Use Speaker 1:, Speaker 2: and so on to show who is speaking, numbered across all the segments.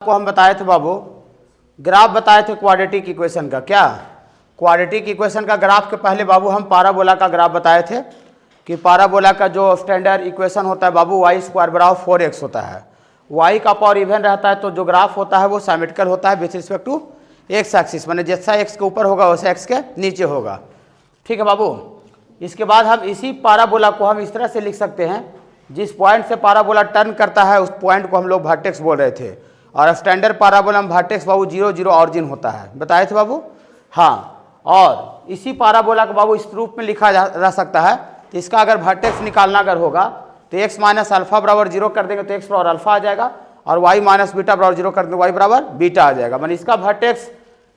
Speaker 1: आपको हम बताए थे बाबू, ग्राफ बताए थे क्वाड्रेटिक इक्वेशन का। क्या क्वाड्रेटिक इक्वेशन का ग्राफ के पहले बाबू हम पाराबोला का ग्राफ बताए थे कि पाराबोला का जो स्टैंडर्ड इक्वेशन होता है बाबू y स्क्वायर बराबर 4x होता है। y का पावर इवन रहता है तो जो ग्राफ होता है वो सिमेट्रिकल होता है with respect to x axis, माने जैसा x के ऊपर होगा वैसा x के नीचे होगा। ठीक है बाबू। इसके बाद हम इसी पाराबोला को हम इस तरह से लिख सकते हैं, जिस पॉइंट से पाराबोला टर्न करता है उस पॉइंट को हम लोग वर्टेक्स बोल रहे थे, और स्टैंडर्ड पाराबोला में वर्टेक्स बाबू 0 0 ऑरिजिन होता है, बताए थे बाबू। हाँ, और इसी पाराबोला को बाबू इस रूप में लिखा जा सकता है। तो इसका अगर वर्टेक्स निकालना अगर होगा तो x माइनस अल्फा बराबर 0 कर देंगे तो x बराबर अल्फा आ जाएगा, और y माइनस बीटा बराबर 0 कर देंगे y बराबर बीटा आ जाएगा। माने इसका वर्टेक्स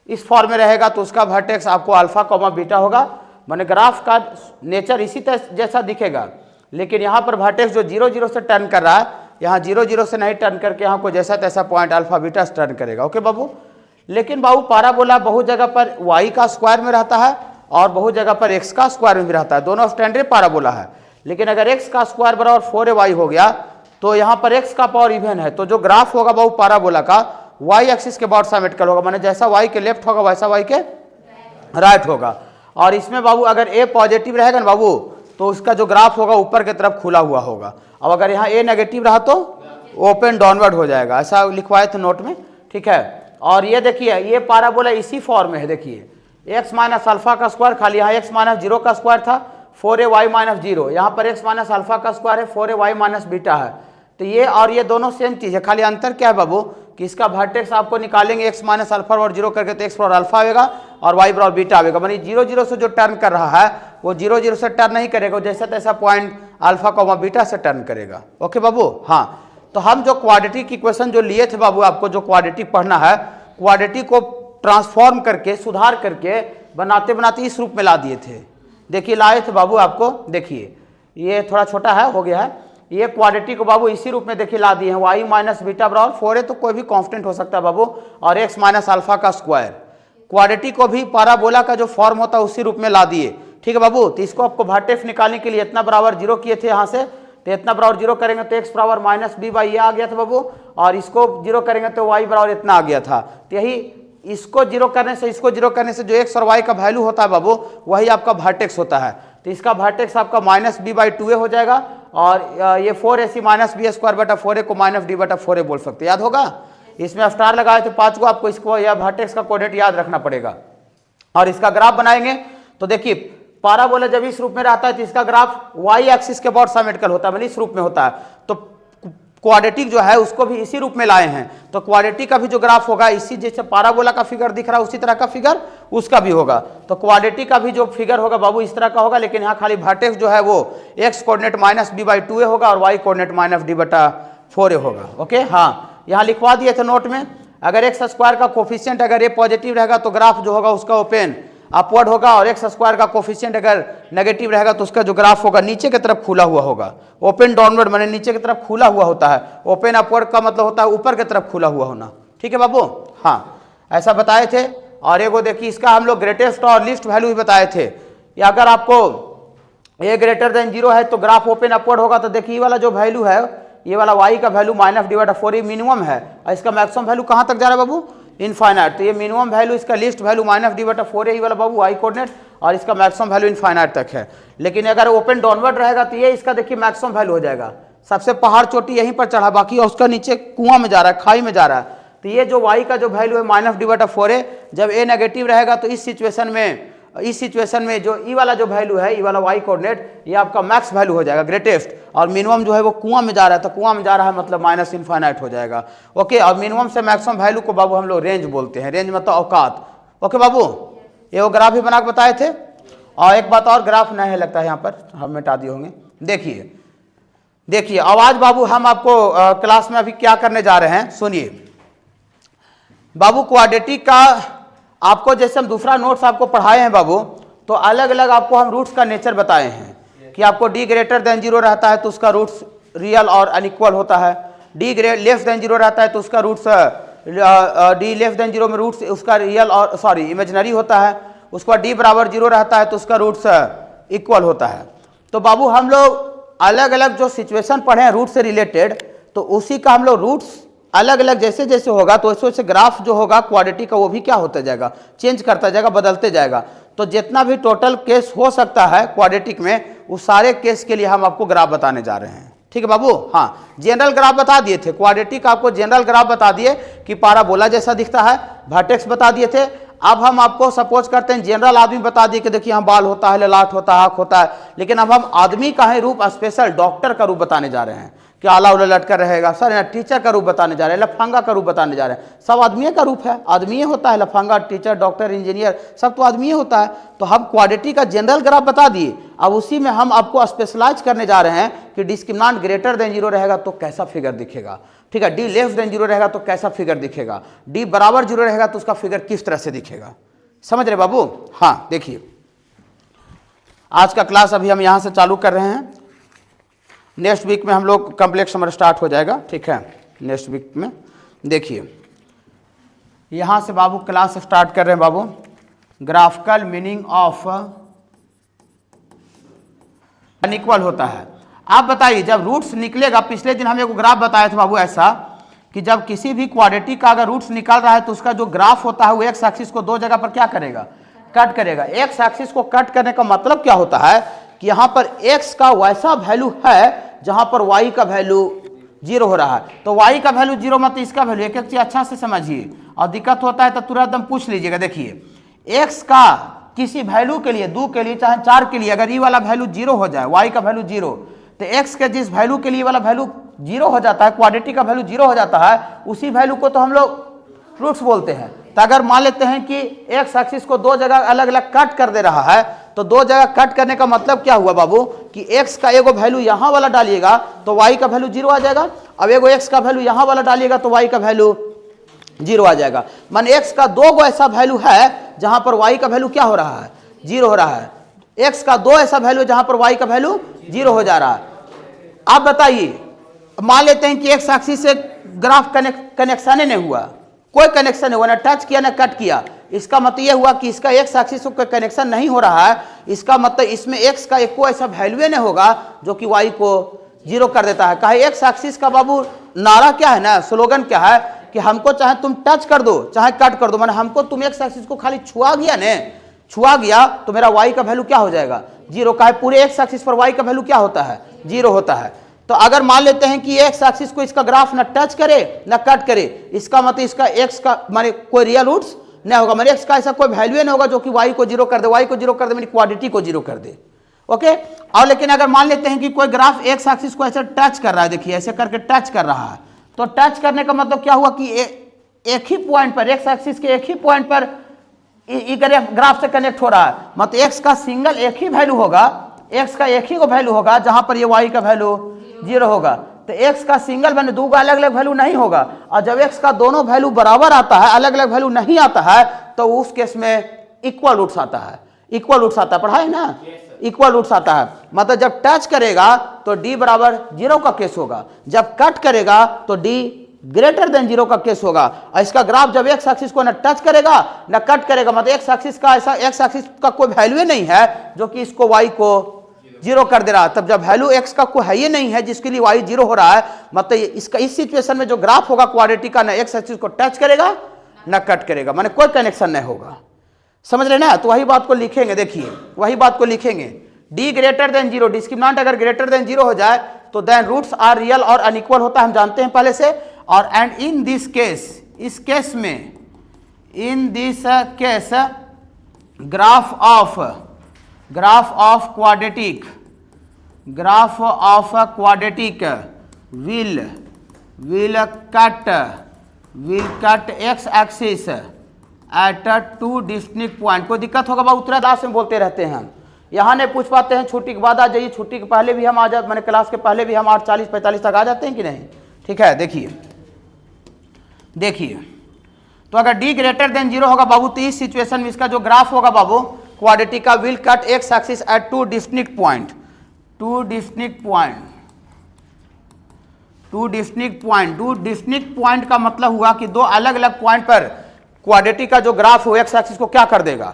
Speaker 1: इस फॉर्म में रहेगा तो उसका वर्टेक्स आपको अल्फा कॉमा बीटा होगा। माने ग्राफ का नेचर इसी तरह जैसा दिखेगा, लेकिन यहाँ पर वर्टेक्स जो 0 0 से टर्न कर रहा है, यहाँ 0 0 से नहीं टर्न करके यहाँ को जैसा तैसा पॉइंट अल्फा बीटा से टर्न करेगा। ओके बाबू। लेकिन बाबू पाराबोला बहुत जगह पर y का स्क्वायर में रहता है और बहुत जगह पर x का स्क्वायर में भी रहता है, दोनों स्टैंडर्ड पाराबोला है। लेकिन अगर x का स्क्वायर बराबर 4ay हो गया तो यहाँ पर x का पावर इवन है, तो जो ग्राफ होगा बाबू पाराबोला का y एक्सिस के बराबर सिमेट्रिकल होगा, माने जैसा y के लेफ्ट होगा वैसा y के राइट होगा। और इसमें बाबू अगर a पॉजिटिव रहेगा ना बाबू तो उसका जो ग्राफ होगा ऊपर की तरफ खुला हुआ होगा, और अगर यहाँ a नेगेटिव रहा तो ओपन डाउनवर्ड हो जाएगा, ऐसा लिखवाए थे नोट में। ठीक है। और ये देखिए ये पाराबोला इसी फॉर्म में है, देखिए x माइनस अल्फा का स्क्वायर, खाली यहाँ x माइनस 0 का स्क्वायर था 4ay माइनस 0, यहाँ पर x माइनस अल्फा का स्क्वायर है 4ay माइनस बीटा है। तो ये और ये दोनों सेम चीज़ है, खाली अंतर क्या है बाबू कि इसका वर्टेक्स आपको निकालेंगे x माइनस अल्फा और 0 करके तो x बराबर अल्फा आएगा और y बराबर बीटा आएगा। मानी 0 0 से जो टर्न कर रहा है वो 0 0 से टर्न नहीं करेगा, जैसा तैसा पॉइंट अल्फा कॉमा बीटा से टर्न करेगा। ओके बाबू। हाँ, तो हम जो क्वाड्रेटिक इक्वेशन जो लिए थे बाबू, आपको जो क्वाड्रेटिक पढ़ना है, क्वाड्रेटिक को ट्रांसफॉर्म करके सुधार करके बनाते बनाते इस रूप में ला दिए थे। देखिए लाए थे बाबू आपको, देखिए ये थोड़ा छोटा है, हो गया है। ये क्वाड्रेटिक को बाबू इसी रूप में देखिए ला दिए हैं, y माइनस बीटा बराबर 4 है तो कोई भी कांस्टेंट हो सकता है बाबू, और x माइनस अल्फा का स्क्वायर। क्वाड्रेटिक को भी पाराबोला का जो फॉर्म होता है उसी रूप में ला दिए। ठीक है बाबू। तो इसको आपको वर्टेक्स निकालने के लिए इतना बराबर 0 किए थे यहाँ से, तो इतना बराबर 0 करेंगे तो x बराबर माइनस बी बाई ये आ गया था बाबू, और इसको 0 करेंगे तो y बराबर इतना आ गया था। तो यही इसको 0 करने से इसको 0 करने से जो x और y का वैल्यू होता है बाबू वही आपका वर्टेक्स होता है। तो इसका वर्टेक्स आपका माइनस बी बाई 2a हो जाएगा, और ये 4ac माइनस बी स्क्वायर बटा 4a को माइनस डी बटा 4a बोल सकते, याद होगा। इसमें स्टार लगाए थे 5 को, आपको इसको या वर्टेक्स का कोऑर्डिनेट याद रखना पड़ेगा। और इसका ग्राफ बनाएंगे तो देखिए पाराबोला जब इस रूप में रहता है तो इसका ग्राफ y एक्सिस के बराबर सिमेट्रिकल होता है, मतलब इस रूप में होता है। तो क्वाड्रेटिक जो है उसको भी इसी रूप में लाए हैं, तो क्वाड्रेटिक का भी जो ग्राफ होगा इसी जैसे पाराबोला का फिगर दिख रहा है उसी तरह का फिगर उसका भी होगा। तो क्वाड्रेटिक का भी जो फिगर होगा बाबू इस तरह का होगा, लेकिन यहाँ खाली वर्टेक्स जो है वो x coordinate minus b by 2a होगा और y कोऑर्डिनेट माइनस डी बटा 4a होगा। ओके। हाँ, यहाँ लिखवा दिए थे नोट में, अगर एक्स स्क्वायर का कोफिशिएंट अगर a पॉजिटिव रहेगा तो ग्राफ जो होगा उसका ओपन अपवर्ड होगा, और एक्स स्क्वायर का कोफिशिएंट अगर नेगेटिव रहेगा तो उसका जो ग्राफ होगा नीचे की तरफ खुला हुआ होगा। ओपन डाउनवर्ड माने नीचे की तरफ खुला हुआ होता है, ओपन अपवर्ड का मतलब होता है ऊपर की तरफ खुला हुआ होना। ठीक है बाबू। हाँ, ऐसा बताए थे। और एगो देखिए इसका हम लोग ग्रेटेस्ट और लीस्ट वैल्यू भी बताए थे, या अगर आपको a ग्रेटर देन 0 है तो ग्राफ ओपन अपवर्ड होगा। तो देखिए ये वाला जो वैल्यू है, ये वाला y का वैल्यू माइनस डी बटा 4 मिनिमम है, और इसका मैक्सिमम वैल्यू कहाँ तक जा रहा है बाबू, इनफाइनाइट। तो ये मिनिमम वैल्यू इसका लिस्ट वैल्यू माइनस डी बटा 4 है, ये वाला बाबू y कोऑर्डिनेट, और इसका मैक्सिमम वैल्यू इनफाइनाइट तक है। लेकिन अगर ओपन डाउनवर्ड रहेगा तो ये इसका देखिए मैक्सिमम वैल्यू हो जाएगा, सबसे पहाड़ चोटी यहीं पर चढ़ा, बाकी उसका नीचे कुआं में जा रहा है, खाई में जा रहा है। तो ये जो y का जो वैल्यू है माइनस डी बटा 4 है, जब a नेगेटिव रहेगा तो इस सिचुएशन में जो ई वाला जो वैल्यू है, ई वाला y कोऑर्डिनेट, ये आपका मैक्स वैल्यू हो जाएगा ग्रेटेस्ट, और मिनिमम जो है वो कुआं में जा रहा है, तो कुआं में जा रहा है मतलब माइनस इनफाइनाइट हो जाएगा। ओके। और मिनिमम से मैक्सिमम वैल्यू को बाबू हम लोग रेंज बोलते हैं, रेंज मतलब औकात। ओके बाबू। ये वो ग्राफ भी बना के बताए थे। और एक बात और, ग्राफ नहीं है लगता है यहाँ पर, हम मिटा दिए होंगे। देखिए आवाज बाबू, हम आपको क्लास में अभी क्या करने जा रहे हैं सुनिए बाबू। क्वाड्रेटिक का आपको जैसे हम दूसरा नोट्स आपको पढ़ाए हैं बाबू, तो अलग अलग आपको हम रूट्स का नेचर बताए हैं कि आपको d ग्रेटर देन 0 रहता है तो उसका रूट्स रियल और अनइक्वल होता है, d लेस देन 0 रहता है तो उसका रूट्स d लेस देन 0 में रूट्स उसका रियल और इमेजिनरी होता है, उसका d बराबर 0 रहता है तो उसका रूट्स इक्वल होता है। तो बाबू हम लोग अलग अलग जो सिचुएशन पढ़े हैं रूट से रिलेटेड, तो उसी का हम लोग रूट्स अलग अलग जैसे जैसे होगा तो वैसे वैसे ग्राफ जो होगा क्वाड्रेटिक का वो भी क्या होता जाएगा, चेंज करता जाएगा, बदलते जाएगा। तो जितना भी टोटल केस हो सकता है क्वाड्रेटिक में, उस सारे केस के लिए हम आपको ग्राफ बताने जा रहे हैं। ठीक है बाबू। हाँ, जनरल ग्राफ बता दिए थे, क्वाड्रेटिक आपको जनरल ग्राफ बता दिए कि पाराबोला जैसा दिखता है, वर्टेक्स बता दिए थे। अब हम आपको सपोज करते हैं जनरल आदमी बता दिए कि देखिए यहाँ बाल होता है, ललाट होता है, आँख होता है, लेकिन अब हम आदमी का ही रूप, स्पेशल डॉक्टर का रूप बताने जा रहे हैं कि आला उला लटका रहेगा सर, यहाँ टीचर का रूप बताने जा रहे हैं, लफंगा का रूप बताने जा रहे हैं। सब आदमी का रूप है, आदमी होता है, लफंगा, टीचर, डॉक्टर, इंजीनियर, सब तो आदमी होता है। तो हम क्वाड्रेटिक का जनरल ग्राफ बता दिए, अब उसी में हम आपको स्पेशलाइज करने जा रहे हैं कि डिस्क्रिमिनेंट ग्रेटर देन 0 रहेगा तो कैसा फिगर दिखेगा। ठीक है, डी लेस देन 0 रहेगा तो कैसा फिगर दिखेगा, डी बराबर 0 रहेगा तो उसका फिगर किस तरह से दिखेगा। समझ रहे बाबू। हाँ देखिए, आज का क्लास अभी हम यहाँ से चालू कर रहे हैं, नेक्स्ट वीक में हम लोग कम्प्लेक्स समर स्टार्ट हो जाएगा। ठीक है, नेक्स्ट वीक में देखिए यहाँ से बाबू क्लास स्टार्ट कर रहे हैं बाबू, ग्राफिकल मीनिंग ऑफ अनइक्वल होता है। आप बताइए, जब रूट्स निकलेगा, पिछले दिन हम एक ग्राफ बताए थे बाबू ऐसा कि जब किसी भी क्वाड्रेटिक का अगर रूट्स निकल रहा है तो उसका जो ग्राफ होता है वो एक्स एक्सिस को दो जगह पर क्या करेगा, कट करेगा। एक्स एक्सिस को कट करने का मतलब क्या होता है कि यहाँ पर x का वैसा वैल्यू है जहाँ पर y का वैल्यू 0 हो रहा है। तो y का वैल्यू 0 मतलब इसका वैल्यू, एक एक चीज अच्छा से समझिए, और दिक्कत होता है तो तुरंत एकदम पूछ लीजिएगा। देखिए x का किसी वैल्यू के लिए, 2 के लिए चाहे 4 के लिए, अगर ये वाला वैल्यू 0 हो जाए, y का वैल्यू 0, तो x के जिस वैल्यू के लिए वाला वैल्यू 0 हो जाता है, क्वाड्रेटिक का वैल्यू 0 हो जाता है, उसी वैल्यू को तो हम लोग रूट्स बोलते हैं। तो अगर मान लेते हैं कि एक्स एक्सिस को दो जगह अलग अलग कट कर दे रहा है, तो दो जगह कट करने का मतलब क्या हुआ बाबू कि x का एगो वैल्यू यहाँ वाला डालिएगा तो y का वैल्यू 0 आ जाएगा, अब एगो x का वैल्यू यहाँ वाला डालिएगा तो y का वैल्यू 0 आ जाएगा। मान x का दो गो ऐसा वैल्यू है जहाँ पर y का वैल्यू क्या हो रहा है, 0 हो रहा है। x का दो ऐसा वैल्यू जहाँ पर y का वैल्यू 0 हो जा रहा है। आप बताइए, मान लेते हैं कि एक्स एक्सिस से ग्राफ कनेक्शन ही नहीं हुआ, कोई कनेक्शन नहीं हुआ, ना टच किया ना कट किया, इसका मतलब यह हुआ कि इसका एक्स एक्सिस का कनेक्शन नहीं हो रहा है। इसका मतलब इसमें एक्स का एक को ऐसा वैल्यू नहीं होगा जो कि वाई को 0 कर देता है। कहे एक्स एक्सिस का बाबू नारा क्या है ना, स्लोगन क्या है कि हमको चाहे तुम टच कर दो चाहे कट कर दो, माने हमको तुम एक्स एक्सिस को खाली छुआ गया ने, छुआ गया तो मेरा वाई का वैल्यू क्या हो जाएगा, 0। कहे पूरे एक्स एक्सिस पर वाई का वैल्यू क्या होता है, 0 होता है। तो अगर मान लेते हैं कि एक्स एक्सिस को इसका ग्राफ ना टच करे ना कट करे, इसका मतलब इसका एक्स का माने कोई रियल रूट्स नहीं होगा, मेरे एक्स का ऐसा कोई वैल्यू नहीं होगा जो कि वाई को 0 कर दे, वाई को 0 कर दे मेरी क्वाड्रेटिक को 0 कर दे। ओके। और लेकिन अगर मान लेते हैं कि कोई ग्राफ एक्स एक्सिस को ऐसे टच कर रहा है, देखिए ऐसे करके टच कर रहा है, तो टच करने का मतलब क्या हुआ कि एक ही पॉइंट पर, एक्स एक्सिस के एक ही पॉइंट पर ग्राफ से कनेक्ट हो रहा है, मतलब एक्स का सिंगल एक ही वैल्यू होगा, एक्स का एक ही को वैल्यू होगा जहां पर ये वाई का वैल्यू 0 होगा। तो x का सिंगल वैल्यू, दो का अलग अलग वैल्यू नहीं होगा, और जब x का दोनों वैल्यू बराबर आता है, अलग अलग वैल्यू नहीं आता है, तो उस केस में इक्वल रूट्स आता है, इक्वल रूट्स आता है, पढ़ाई ना, इक्वल रूट्स आता है। मतलब जब टच करेगा तो d बराबर 0 का केस होगा, जब कट करेगा तो d ग्रेटर देन 0 का केस होगा। और इसका ग्राफ जब एक्स एक्सिस को ना टच करेगा ना कट करेगा, मतलब एक्स एक्सिस का ऐसा, एक्स एक्सिस का कोई वैल्यू नहीं है जो कि इसको y को 0 कर दे रहा है। तब जब वैल्यू x का कोई है ही नहीं है जिसके लिए y 0 हो रहा है, मतलब इसका इस सिचुएशन में जो ग्राफ होगा क्वाड्रेटिक का, ना एक्स एक्सिस को टच करेगा ना कट करेगा, माने कोई कनेक्शन नहीं होगा। समझ रहे ना। तो वही बात को लिखेंगे, देखिए वही बात को लिखेंगे, d ग्रेटर देन 0, डिस्क्रिमिनेंट अगर ग्रेटर देन 0 हो जाए तो देन रूट्स आर रियल और अनइक्वल होता है, हम जानते हैं पहले से। और एंड इन दिस केस, इस केस में, in this case graph of quadratic will cut x axis at 2 distinct point। कोई दिक्कत होगा बाबू, उत्तरादास में बोलते रहते हैं हम, यहाँ नहीं पूछ पाते हैं, छुट्टी के बाद आ जाइए, छुट्टी के पहले भी हम आ जाते, मैंने क्लास के पहले भी हम 8:40-45 तक आ जाते हैं कि नहीं। ठीक है, देखिए तो अगर d ग्रेटर देन 0 होगा बाबू, तो इस सिचुएशन में इसका जो ग्राफ होगा बाबू क्वाड्रेटिक का will cut x axis at 2 distinct point, 2 distinct point का मतलब हुआ कि दो अलग अलग पॉइंट पर क्वाड्रेटिक का जो ग्राफ हो एक्स एक्सिस को क्या कर देगा,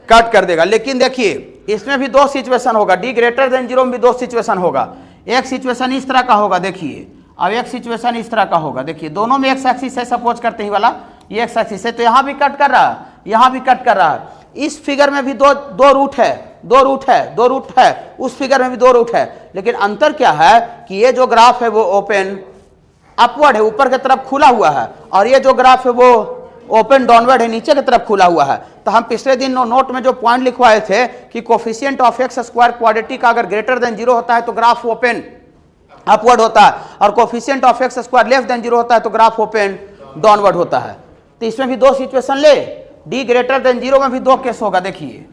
Speaker 1: कट कर देगा। लेकिन देखिए इसमें भी दो सिचुएशन होगा, d ग्रेटर देन 0 में भी दो सिचुएशन होगा। एक सिचुएशन इस तरह का होगा देखिए, अब एक सिचुएशन इस तरह का होगा, देखिए दोनों में एक्स एक्सिस है, सपोज करते ही वाला ये एक्स एक्सिस है, तो यहाँ भी कट कर रहा है, यहाँ भी कट कर रहा है। इस फिगर में भी दो रूट है, उस फिगर में भी 2 रूट है, लेकिन अंतर क्या है कि ये जो ग्राफ है वो ओपन अपवर्ड है, ऊपर की तरफ खुला हुआ है, और ये जो ग्राफ है वो ओपन डाउनवर्ड है, नीचे की तरफ खुला हुआ है। तो हम पिछले दिन नोट में जो पॉइंट लिखवाए थे कि coefficient of x square quadratic अगर ग्रेटर देन 0 होता है तो ग्राफ ओपन अपवर्ड होता है, और coefficient of x square less than 0 होता है तो ग्राफ ओपन डाउनवर्ड होता है। तो इसमें भी 2 सिचुएशन ले, डी ग्रेटर देन 0 में भी 2 केस होगा। देखिए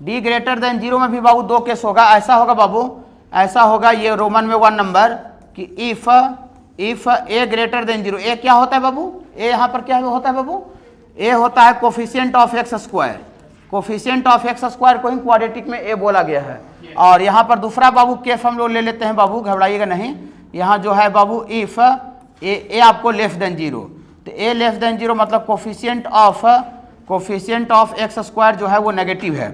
Speaker 1: डी ग्रेटर देन 0 में भी बाबू 2 केस होगा। ऐसा होगा बाबू, ऐसा होगा ये रोमन में 1 नंबर कि इफ ए ग्रेटर देन 0, ए क्या होता है बाबू, ए यहाँ पर क्या होता है बाबू, ए होता है coefficient of x square, coefficient of x square को ही क्वाड्रेटिक में ए बोला गया है। और यहाँ पर दूसरा बाबू केस हम लोग ले लेते हैं बाबू, घबराइएगा नहीं, यहाँ जो है बाबू इफ ए आपको लेस देन 0, तो ए लेस देन 0 मतलब कोफिशिएंट ऑफ एक्स स्क्वायर जो है वो नेगेटिव है।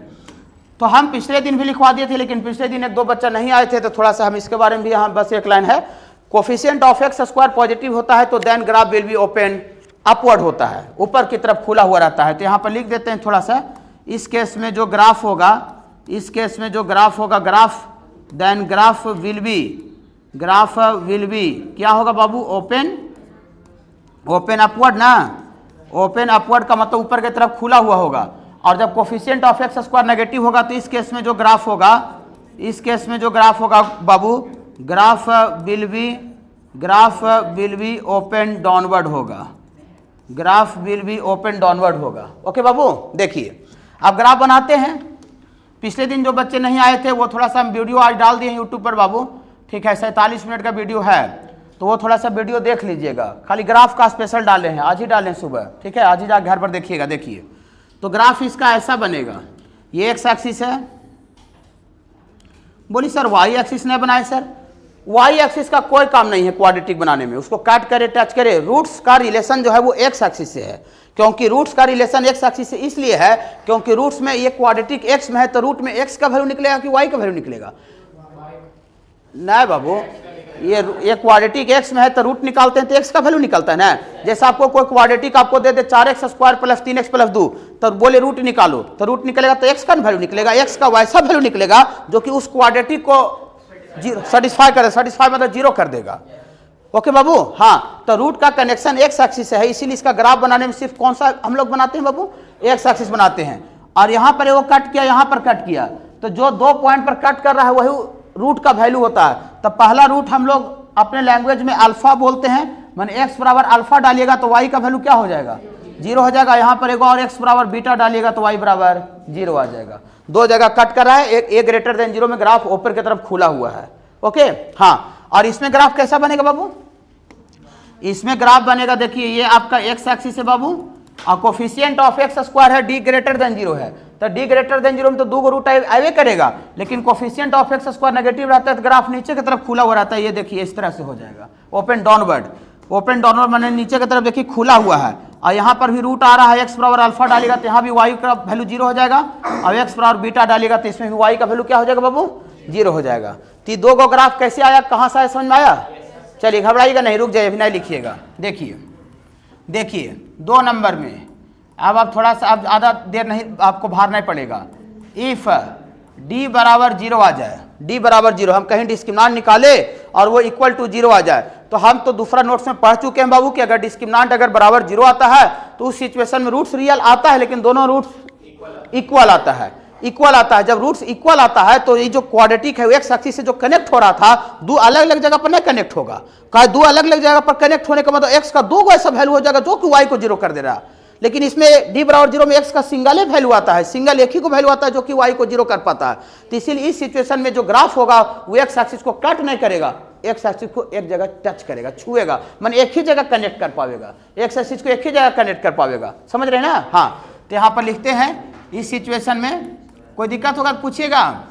Speaker 1: तो हम पिछले दिन भी लिखवा दिए थे, लेकिन पिछले दिन 1-2 बच्चा नहीं आए थे, तो थोड़ा सा हम इसके बारे में भी यहाँ बस एक लाइन है, coefficient of x square positive होता है तो then graph will be open upward होता है, ऊपर की तरफ खुला हुआ रहता है। तो यहाँ पर लिख देते हैं थोड़ा सा, इस केस में जो ग्राफ होगा, graph then graph will be क्या होगा बाबू, ओपन अपवर्ड ना, ओपन अपवर्ड का मतलब ऊपर की तरफ खुला हुआ होगा। और जब coefficient of x square negative होगा तो इस केस में जो ग्राफ होगा, बाबू graph will be open downward होगा, graph will be open downward होगा। ओके बाबू, देखिए अब ग्राफ बनाते हैं। पिछले दिन जो बच्चे नहीं आए थे वो थोड़ा सा हम वीडियो आज डाल दिए हैं यूट्यूब पर बाबू, ठीक है, 47 मिनट का वीडियो है, तो वो थोड़ा सा वीडियो देख लीजिएगा। खाली ग्राफ का स्पेशल डाले हैं, आज ही डालें सुबह, ठीक है, आज ही जाकर घर पर देखिएगा। देखिए तो ग्राफ इसका ऐसा बनेगा, ये एक्स एक्सिस है, बोली सर वाई एक्सिस नहीं बनाए सर, वाई एक्सिस का कोई काम नहीं है क्वाड्रेटिक बनाने में, उसको काट करे टच करे, रूट्स का रिलेशन जो है वो एक्स एक्सिस से है, क्योंकि रूट्स का रिलेशन एक्स एक्सिस से इसलिए है क्योंकि रूट्स में ये क्वाड्रेटिक एक्स में है, तो रूट में एक्स का वैल्यू निकलेगा कि वाई का वैल्यू निकलेगा, नहीं बाबू, ये क्वाड्रेटिक एक्स में है तो रूट निकालते हैं तो एक्स का वैल्यू निकलता है ना। जैसे आपको कोई क्वाड्रेटिक आपको दे दे 4x square plus 3x plus 2, तो बोले रूट निकालो, तो रूट निकलेगा तो एक्स का वैल्यू निकलेगा, एक्स का वैसा वैल्यू निकलेगा जो कि उस क्वाड्रेटिक को सेटिस्फाई मतलब 0 कर देगा। ओके बाबू, हाँ, तो रूट का कनेक्शन एक्स एक्सिस है, इसीलिए इसका ग्राफ बनाने में सिर्फ कौन सा हम लोग बनाते हैं बाबू, एक्स एक्सिस बनाते हैं। और यहाँ पर वो कट किया, यहाँ पर कट किया, तो जो 2 पॉइंट पर कट कर रहा है वही रूट का वैल्यू होता है। तो पहला रूट हम लोग अपने लैंग्वेज में अल्फा बोलते हैं, माने x बराबर अल्फा डालिएगा तो y का वैल्यू क्या हो जाएगा, 0 हो जाएगा। यहाँ पर एक और x बराबर बीटा डालिएगा तो y बराबर 0 आ जाएगा। 2 जगह कट कर रहा है, एक a ग्रेटर देन 0 में ग्राफ ऊपर की तरफ खुला हुआ है। ओके, हाँ, और इसमें ग्राफ कैसा बनेगा बाबू, इसमें ग्राफ बनेगा, देखिए ये आपका x एक्सिस है बाबू, और कोफिशिएंट ऑफ एक्स स्क्वायर है, d ग्रेटर देन 0 है, तो d ग्रेटर देन 0 में तो 2 रूट आवे करेगा, लेकिन coefficient of x square negative रहता है तो ग्राफ नीचे की तरफ खुला हुआ रहता है। ये देखिए इस तरह से हो जाएगा, ओपन डाउनवर्ड माने नीचे की तरफ देखिए खुला हुआ है, और यहाँ पर भी रूट आ रहा है, x बराबर अल्फा डालेगा तो यहाँ भी y का वैल्यू 0 हो जाएगा, और x बराबर बीटा डालेगा तो इसमें भी y का वैल्यू क्या हो जाएगा बाबू, 0 हो जाएगा। तो 2 को ग्राफ कैसे आया, कहाँ से आया, समझ में आया। चलिए घबराइएगा नहीं, रुक जाइए, अभी नहीं लिखिएगा। देखिए 2 नंबर में, अब आप थोड़ा सा, अब ज़्यादा देर नहीं आपको भार नहीं पड़ेगा। इफ d बराबर 0 आ जाए, d बराबर 0, हम कहीं डिस्क्रिमिनेंट निकाले और वो इक्वल टू 0 आ जाए, तो हम तो दूसरा नोट्स में पढ़ चुके हैं बाबू कि अगर डिस्क्रिमिनेंट अगर बराबर 0 आता है तो उस सिचुएशन में रूट्स रियल आता है, लेकिन दोनों रूट्स इक्वल आता है। जब रूट्स इक्वल आता है तो ये जो क्वाड्रेटिक है एक्स एक्सिस से जो कनेक्ट हो रहा था 2 अलग अलग जगह पर नहीं कनेक्ट होगा, कहा 2 अलग अलग जगह पर कनेक्ट होने का मतलब एक्स का 2 ऐसा वैल्यू हो जाएगा जो कि वाई को 0 कर दे रहा है। लेकिन इसमें d बराबर 0 में x का सिंगल ही वैल्यू आता है, सिंगल एक ही को वैल्यू आता है जो कि y को 0 कर पाता है। तो इसीलिए इस सिचुएशन में जो ग्राफ होगा वो x एक्सिस को कट नहीं करेगा, x एक्सिस को एक जगह टच करेगा, छुएगा, माने एक ही जगह कनेक्ट कर पाएगा, x एक्सिस को एक ही जगह कनेक्ट कर पाएगा, समझ रहे हैं ना। हाँ, तो यहाँ पर लिखते हैं इस सिचुएशन में कोई दिक्कत होगा पूछिएगा।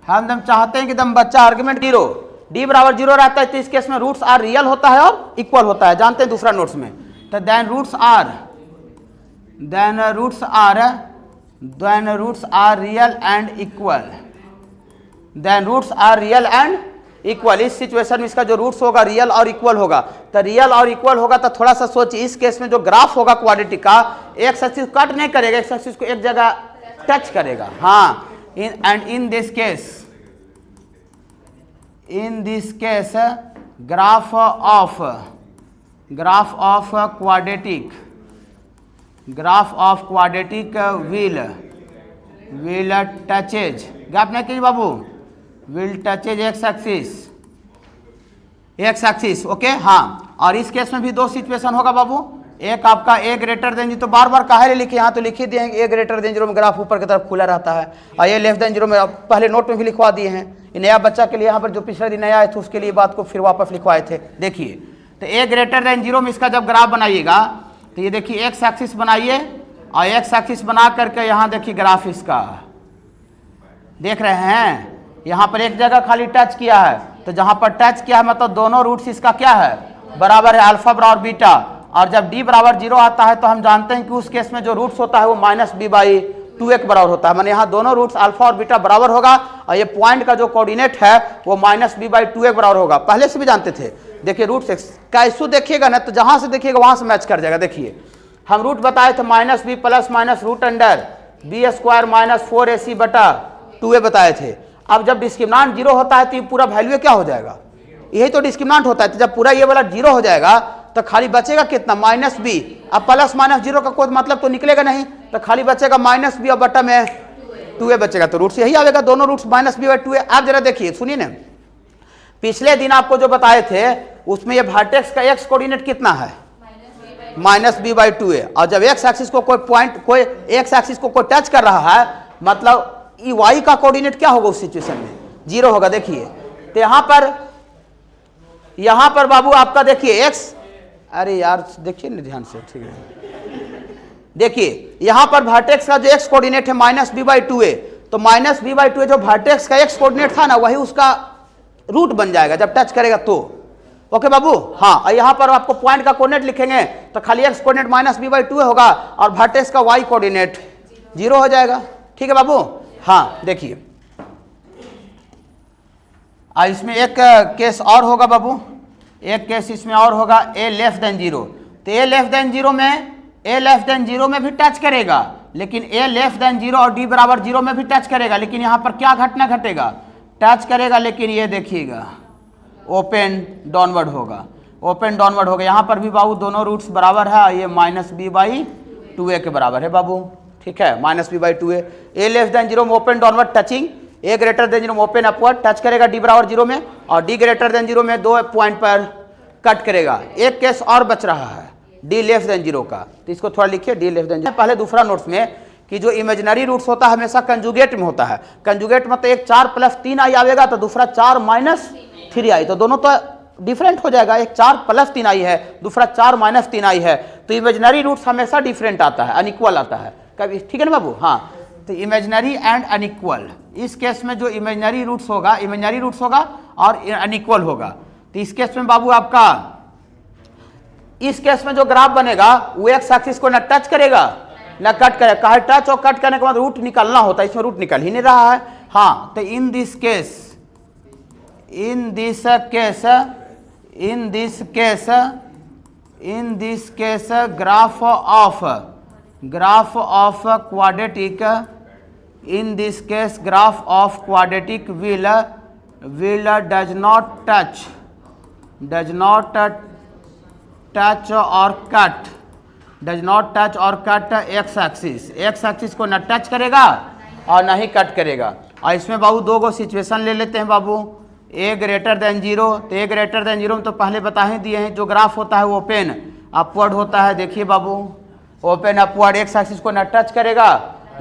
Speaker 1: हम चाहते हैं कि एकदम बच्चा आर्गुमेंट 0, d बराबर 0 रहता है तो इस केस में रूट्स आर रियल होता है और इक्वल होता है, जानते हैं दूसरा नोट्स में। तो then roots are real and equal, then roots are real and equal. इस सिचुएशन में इसका जो रूट्स होगा रियल और इक्वल होगा। तो रियल और इक्वल होगा तो थोड़ा सा सोचिए, इस केस में जो ग्राफ होगा क्वाड्रेटिक का, एक्स एक्सिस कट नहीं करेगा, एक्स एक्सिस को एक जगह टच करेगा। हाँ, and in this case graph of quadratic will touches, gap नहीं कीजिए बाबू, will touches x axis. Okay, हाँ। और इस केस में भी दो सिचुएशन होगा बाबू, एक आपका ए ग्रेटर देन 0, तो बार बार काहे लिखे, यहाँ तो लिख ही दिए हैं ए ग्रेटर देन 0 में ग्राफ ऊपर की तरफ खुला रहता है, और ए लेस देन 0 में पहले नोट में भी लिखवा दिए हैं। ये नया बच्चा के लिए यहाँ पर जो पिछले दिन नया आए थे उसके लिए बात को फिर वापस लिखवाए थे। देखिए, तो ए ग्रेटर देन 0 में इसका जब ग्राफ बनाइएगा तो ये देखिए एक्स एक्सिस बनाइए, और एक्स एक्सिस बना करके यहाँ देखिए ग्राफ इसका देख रहे हैं, यहाँ पर एक जगह खाली टच किया है, तो जहाँ पर टच किया है मतलब दोनों रूट्स इसका क्या है, बराबर है, अल्फा बराबर बीटा। और जब d बराबर 0 आता है तो हम जानते हैं कि उस केस में जो रूट्स होता है वो -b/2a के बराबर होता है, माने यहाँ दोनों रूट्स अल्फा और बीटा बराबर होगा, और ये पॉइंट का जो कोऑर्डिनेट है वो -b/2a के बराबर होगा। पहले से भी जानते थे। देखिए रूट एक्स का इशू देखिएगा ना, तो जहाँ से देखिएगा वहाँ से मैच कर जाएगा। देखिए हम रूट बताए थे -b plus minus root under b² -4ac/2a बताए थे। अब जब डिस्क्रिमिनांट 0 होता है तो ये पूरा वैल्यू क्या हो जाएगा, यही तो डिस्क्रिमिनांट होता है। तो जब पूरा ये वाला 0 हो जाएगा तो खाली बचेगा कितना, -b। अब प्लस माइनस 0 का कोई मतलब तो निकलेगा नहीं, तो खाली बचेगा -b और बटा में 2a बचेगा। तो रूट्स यही आएगा, दोनों रूट्स -b/2a। आप जरा देखिए, सुनिए ना, पिछले दिन आपको जो बताए थे उसमें ये वर्टेक्स का एक्स कोऑर्डिनेट कितना है, -b/2a। और जब एक्स एक्सिस को कोई एक्स एक्सिस को कोई टच कर रहा है मतलब y का कोऑर्डिनेट क्या होगा उस सिचुएशन में, 0 होगा। देखिए तो यहाँ पर बाबू आपका देखिए x, अरे यार देखिए ना ध्यान से, ठीक है। देखिए यहाँ पर वर्टेक्स का जो x कोऑर्डिनेट है -b/2a, तो -b/2a जो वर्टेक्स का x कोऑर्डिनेट था ना वही उसका रूट बन जाएगा जब टच करेगा तो। ओके बाबू, हाँ। और यहाँ पर आपको पॉइंट का कोऑर्डिनेट लिखेंगे तो खाली x कोऑर्डिनेट -b/2a होगा और वर्टेक्स का y कोऑर्डिनेट 0 हो जाएगा। ठीक है बाबू, हाँ। देखिए इसमें एक केस और होगा बाबू, एक केस इसमें और होगा, a लेस देन 0। तो a लेस देन 0 में भी टच करेगा, लेकिन a लेस देन 0 और d बराबर 0 में भी टच करेगा, लेकिन यहाँ पर क्या घटना घटेगा, टच करेगा, लेकिन ये देखिएगा ओपन डाउनवर्ड होगा, ओपन डाउनवर्ड होगा। यहाँ पर भी बाबू दोनों रूट्स बराबर है, ये -b/2a के बराबर है बाबू। ठीक है, -b/2a। a लेस देन 0 में open downward touching, a greater than 0 में ओपन अपवर्ड टच करेगा d बराबर 0 में, और d ग्रेटर देन 0 में 2 पॉइंट पर कट करेगा। एक केस और बच रहा है d लेस देन 0 का, तो इसको थोड़ा लिखिए, d लेस देन 0। पहले दूसरा नोट्स में कि जो इमेजिनरी रूट्स होता है हमेशा कंजुगेट में होता है। कंजुगेट मतलब एक 4 + 3i आएगा तो दूसरा 4 - 3i, तो दोनों तो डिफरेंट हो जाएगा। एक 4 + 3i है, दूसरा 4 - 3i है, तो इमेजिनरी रूट्स हमेशा डिफरेंट आता है, अनइक्वल आता है कभी। ठीक है ना बाबू, हाँ। तो इमेजिनरी एंड अनइक्वल, इस केस में जो इमेजिनरी रूट्स होगा और अनइक्वल होगा। तो इस केस में बाबू आपका, इस केस में जो ग्राफ बनेगा वो एक्स एक्सिस को ना टच करेगा ना कट करेगा। कहा टच और कट करने के बाद रूट निकालना होता है, इसमें रूट निकल ही नहीं रहा है। हाँ, तो in this case graph of quadratic, in this case graph of quadratic will does not touch or cut x axis को न टच करेगा और न ही कट करेगा। और इसमें बाबू दो गो सिचुएशन ले लेते हैं बाबू, a ग्रेटर देन 0। तो a ग्रेटर देन 0 में तो पहले बता ही दिए हैं, जो ग्राफ होता है वो ओपन अपवर्ड होता है। देखिए बाबू, ओपन अपवर्ड, एक्स एक्सिस को न टच करेगा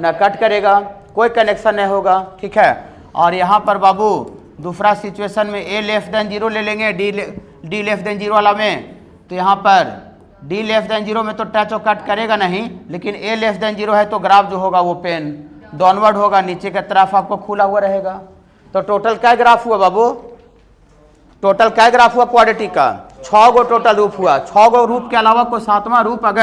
Speaker 1: न कट करेगा, कोई कनेक्शन नहीं होगा। ठीक है। और यहाँ पर बाबू दूसरा सिचुएशन में a लेस देन 0 ले लेंगे, d लेस देन 0 वाला में। तो यहाँ पर d लेस देन 0 में तो टच और कट करेगा नहीं, लेकिन a लेस देन 0 है तो ग्राफ जो होगा वो पेन डाउनवर्ड होगा, नीचे की तरफ आपको खुला हुआ रहेगा। तो टोटल क्या ग्राफ हुआ बाबू, टोटल क्या ग्राफ हुआ क्वाड्रेटिक का, 6 गो टोटल रूप हुआ। 6 गो रूप के अलावा कोई 7वां रूप अगर